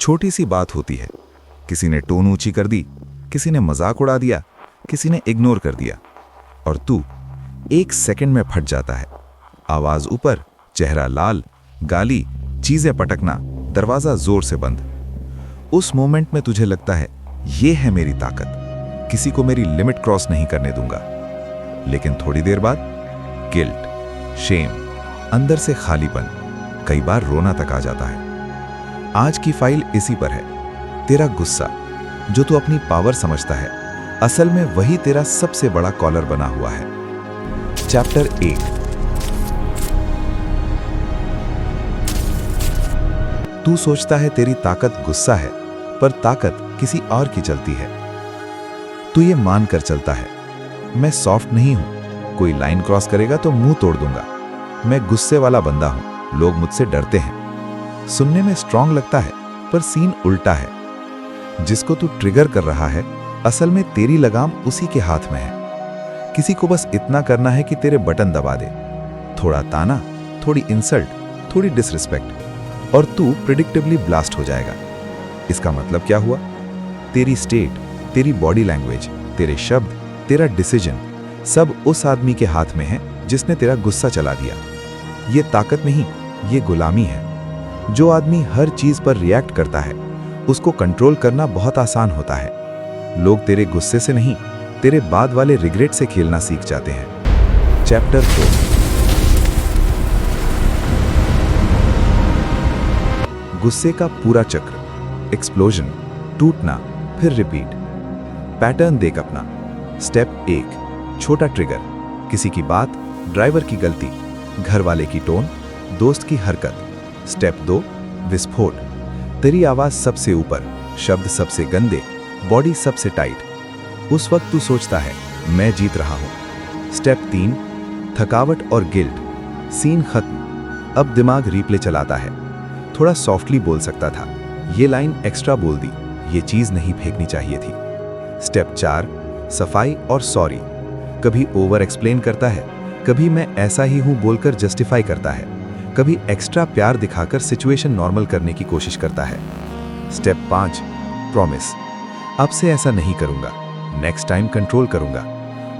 छोटी सी बात होती है, किसी ने टोन ऊंची कर दी, किसी ने मजाक उड़ा दिया, किसी ने इग्नोर कर दिया, और तू 1 सेकंड में फट जाता है। आवाज ऊपर, चेहरा लाल, गाली, चीजें पटकना, दरवाजा जोर से बंद। उस मोमेंट में तुझे लगता है ये है मेरी ताकत, किसी को मेरी लिमिट क्रॉस नहीं करने दूंगा। लेकिन थोड़ी देर बाद गिल्ट, शेम, अंदर से खालीपन, कई बार रोना तक आ जाता है। आज की फाइल इसी पर है। तेरा गुस्सा, जो तू अपनी पावर समझता है, असल में वही तेरा सबसे बड़ा कॉलर बना हुआ है। चैप्टर 1। तू सोचता है तेरी ताकत गुस्सा है, पर ताकत किसी और की चलती है। तू ये मान कर चलता है, मैं सॉफ्ट नहीं हूं, कोई लाइन क्रॉस करेगा तो मुंह तोड़ दूंगा। मैं गुस्से वाला बंदा हूं, लोग मुझसे डरते हैं। सुनने में स्ट्रांग लगता है, पर सीन उल्टा है। जिसको तू ट्रिगर कर रहा है, असल में तेरी लगाम उसी के हाथ में है। किसी को बस इतना करना है कि तेरे बटन दबा दे, थोड़ा ताना, थोड़ी इंसल्ट, थोड़ी डिसरिस्पेक्ट, और तू प्रिडिक्टेबली ब्लास्ट हो जाएगा। इसका मतलब क्या हुआ? तेरी स्टेट, तेरी बॉडी लैंग्वेज, तेरे शब्द, तेरा डिसीजन, सब उस आदमी के हाथ में है जिसने तेरा गुस्सा चला दिया। ये ताकत नहीं, ये गुलामी है। जो आदमी हर चीज पर रिएक्ट करता है, उसको कंट्रोल करना बहुत आसान होता है। लोग तेरे गुस्से से नहीं, तेरे बाद वाले रिग्रेट से खेलना सीख जाते हैं। चैप्टर 2। गुस्से का पूरा चक्र, एक्सप्लोजन, टूटना, फिर रिपीट। पैटर्न देख अपना। स्टेप 1, छोटा ट्रिगर, किसी की बात, ड्राइवर की गलती, घर वाले की टोन, दोस्त की हरकत। स्टेप 2, विस्फोट, तेरी आवाज सबसे ऊपर, शब्द सबसे गंदे, बॉडी सबसे टाइट। उस वक्त तू सोचता है मैं जीत रहा हूं। स्टेप 3, थकावट और गिल्ट, सीन खत्म। अब दिमाग रिप्ले चलाता है, थोड़ा सॉफ्टली बोल सकता था, ये लाइन एक्स्ट्रा बोल दी, ये चीज नहीं फेंकनी चाहिए थी। स्टेप 4, सफाई और सॉरी, कभी ओवर एक्सप्लेन करता है, कभी मैं ऐसा ही हूं बोलकर जस्टिफाई करता है, कभी एक्स्ट्रा प्यार दिखाकर सिचुएशन नॉर्मल करने की कोशिश करता है। स्टेप 5, प्रॉमिस, अब से ऐसा नहीं करूंगा, नेक्स्ट टाइम कंट्रोल करूंगा।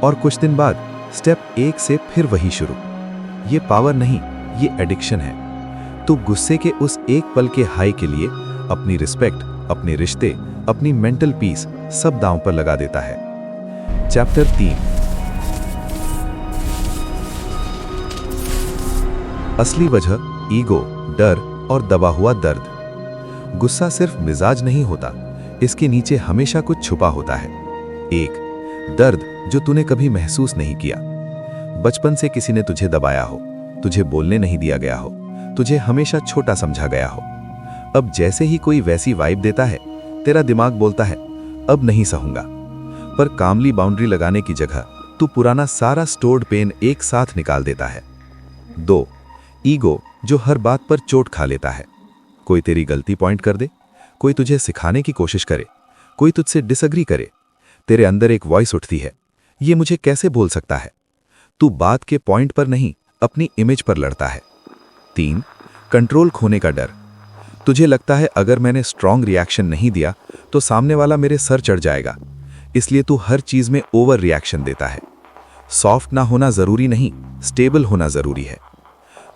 और कुछ दिन बाद स्टेप 1 से फिर वही शुरू। ये पावर नहीं, ये एडिक्शन है। तो गुस्से के उस एक पल के हाई के लिए अपनी रिस्पेक्ट, अपने रिश्ते, अपनी मेंटल पीस सब दांव पर लगा देता है। चैप्टर 3। असली वजह, ईगो, डर और दबा हुआ दर्द। गुस्सा सिर्फ मिजाज नहीं होता, इसके नीचे हमेशा कुछ छुपा होता है। 1, दर्द जो तूने कभी महसूस नहीं किया। बचपन से किसी ने तुझे दबाया हो, तुझे बोलने नहीं दिया गया हो, तुझे हमेशा छोटा समझा गया हो। अब जैसे ही कोई वैसी वाइब देता है, तेरा दिमाग बोलता है अब नहीं सहूंगा। पर कामली बाउंड्री लगाने की जगह तू पुराना सारा स्टोर्ड पेन एक साथ निकाल देता है। 2, ईगो जो हर बात पर चोट खा लेता है। कोई तेरी गलती पॉइंट कर दे, कोई तुझे सिखाने की कोशिश करे, कोई तुझसे डिसएग्री करे, तेरे अंदर एक वॉइस उठती है, ये मुझे कैसे बोल सकता है। तू बात के पॉइंट पर नहीं, अपनी इमेज पर लड़ता है। 3, कंट्रोल खोने का डर। तुझे लगता है अगर मैंने स्ट्रांग रिएक्शन नहीं दिया तो सामने वाला मेरे सर चढ़ जाएगा, इसलिए तू हर चीज में ओवर रिएक्शन देता है। सॉफ्ट ना होना जरूरी नहीं, स्टेबल होना जरूरी है।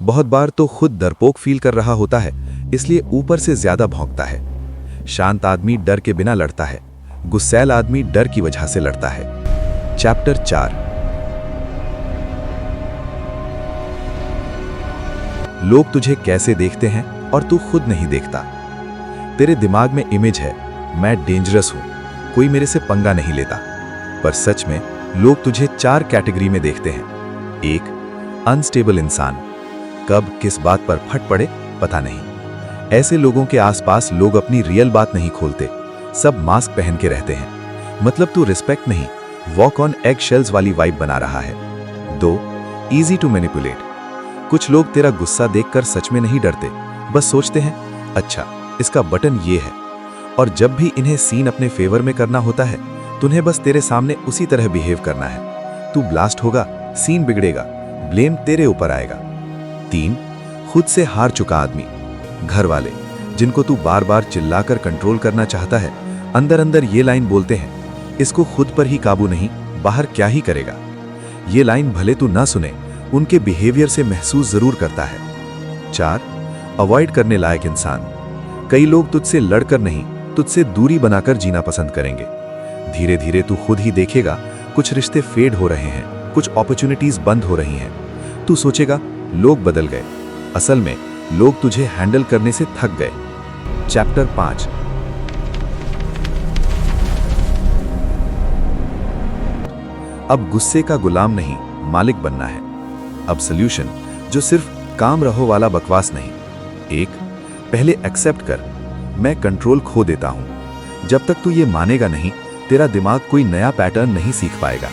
बहुत बार तो खुद डरपोक फील कर रहा होता है, इसलिए ऊपर से ज्यादा भौंकता है। शांत आदमी डर के बिना लड़ता है, गुस्सैल आदमी डर की वजह से लड़ता है। चैप्टर 4। लोग तुझे कैसे देखते हैं और तू खुद नहीं देखता। तेरे दिमाग में इमेज है मैं डेंजरस हूं, कोई मेरे से पंगा नहीं लेता, पर सच में लोग तुझे 4 कैटेगरी में देखते हैं। 1, अनस्टेबल इंसान, कब किस बात पर फट पड़े पता नहीं। ऐसे लोगों के आसपास लोग अपनी रियल बात नहीं खोलते, सब मास्क पहन के रहते हैं। मतलब तू रिस्पेक्ट नहीं, वॉक ऑन एग शेल्स वाली वाइब बना रहा है। 2, इजी टू मैनिपुलेट, कुछ लोग तेरा गुस्सा देखकर सच में नहीं डरते, बस सोचते हैं अच्छा इसका बटन ये है, और जब भी इन्हें सीन अपने फेवर में करना होता है तुम्हें बस तेरे सामने उसी तरह बिहेव करना है। तू ब्लास्ट होगा, सीन बिगड़ेगा, ब्लेम तेरे ऊपर आएगा। 3, खुद से हार चुका आदमी, घर वाले, जिनको तू बार बार चिल्लाकर कंट्रोल करना चाहता है, अंदर अंदर ये लाइन बोलते हैं, इसको खुद पर ही काबू नहीं, बाहर क्या ही करेगा। ये लाइन भले तू ना सुने, उनके बिहेवियर से महसूस जरूर करता है। 4. अवॉइड करने लायक इंसान। कई लोग तुझसे लड़कर नहीं, तुझसे दूरी बनाकर जीना पसंद करेंगे। धीरे धीरे तू खुद ही देखेगा, कुछ रिश्ते फेड हो रहे हैं, कुछ अपॉर्चुनिटीज बंद हो रही हैं। तू सोचेगा लोग बदल गए, असल में लोग तुझे हैंडल करने से थक गए। चैप्टर 5। अब गुस्से का गुलाम नहीं, मालिक बनना है। अब सॉल्यूशन, जो सिर्फ काम रहो वाला बकवास नहीं। 1. पहले एक्सेप्ट कर, मैं कंट्रोल खो देता हूं। जब तक तू ये मानेगा नहीं, तेरा दिमाग कोई नया पैटर्न नहीं सीख पाएगा।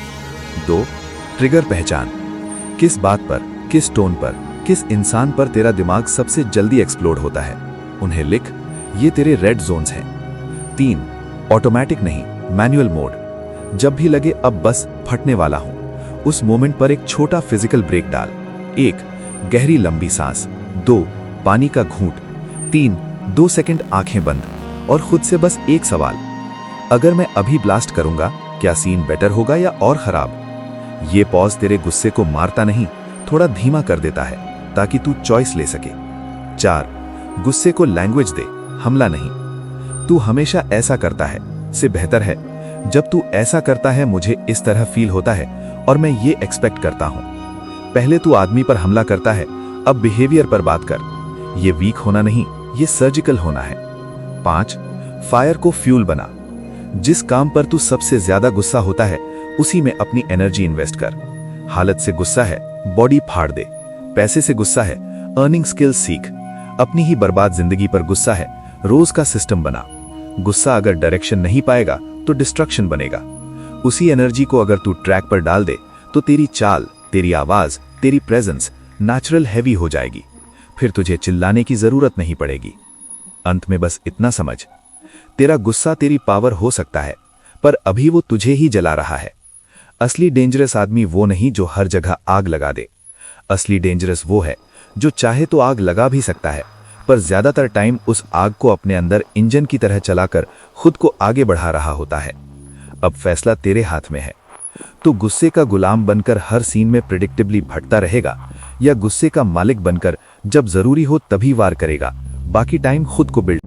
2. ट्रिगर पहचान, किस बात पर, किस टोन पर, किस इंसान पर तेरा दिमाग सबसे जल्दी एक्सप्लोड होता है, उन्हें लिख, ये तेरे रेड जोन्स हैं। 3. ऑटोमेटिक नहीं, मैनुअल मोड, जब भी लगे अब बस फटने वाला हूं, उस मोमेंट पर एक छोटा फिजिकल ब्रेक डाल। 1. गहरी लंबी सांस। 2. पानी का घूंट। 3. 2 सेकंड आंखें बंद और खुद से बस एक सवाल, अगर मैं अभी ब्लास्ट करूंगा, क्या सीन बेटर होगा या और खराब? ये पॉज तेरे गुस्से को मारता नहीं, थोड़ा धीमा कर देता है, ताकि तू चॉइस ले सके। 4. गुस्से को लैंग्वेज दे, हमला नहीं। तू हमेशा ऐसा करता है से बेहतर है, जब तू ऐसा करता है मुझे इस तरह फील होता है और मैं ये एक्सपेक्ट करता हूं। पहले तू आदमी पर हमला करता है, अब बिहेवियर पर बात कर। ये वीक होना नहीं, ये सर्जिकल होना है। 5. फायर को फ्यूल बना, जिस काम पर तू सबसे ज्यादा गुस्सा होता है उसी में अपनी एनर्जी इन्वेस्ट कर। हालत से गुस्सा है, बॉडी फाड़ दे। पैसे से गुस्सा है, अर्निंग स्किल्स सीख। अपनी ही बर्बाद जिंदगी पर गुस्सा है, रोज का सिस्टम बना। गुस्सा अगर डायरेक्शन नहीं पाएगा तो डिस्ट्रक्शन बनेगा। उसी एनर्जी को अगर तू ट्रैक पर डाल दे तो तेरी चाल, तेरी आवाज, तेरी प्रेजेंस नेचुरल हैवी हो जाएगी। फिर तुझे चिल्लाने की जरूरत नहीं पड़ेगी। अंत में बस इतना समझ, तेरा गुस्सा तेरी पावर हो सकता है, पर अभी वो तुझे ही जला रहा है। असली डेंजरस आदमी वो नहीं जो हर जगह आग लगा दे। असली डेंजरस वो है जो चाहे तो आग लगा भी सकता है, पर ज्यादातर टाइम उस आग को अपने अंदर इंजन की तरह चलाकर खुद को आगे बढ़ा रहा होता है। अब फैसला तेरे हाथ में है। तो गुस्से का गुलाम बनकर हर सीन में प्रिडिक्टेबली भटकता रहेगा, या गुस्से का मालिक बनकर जब जरूरी हो तभी वार करेगा, बाकी टाइम खुद को बिल्ड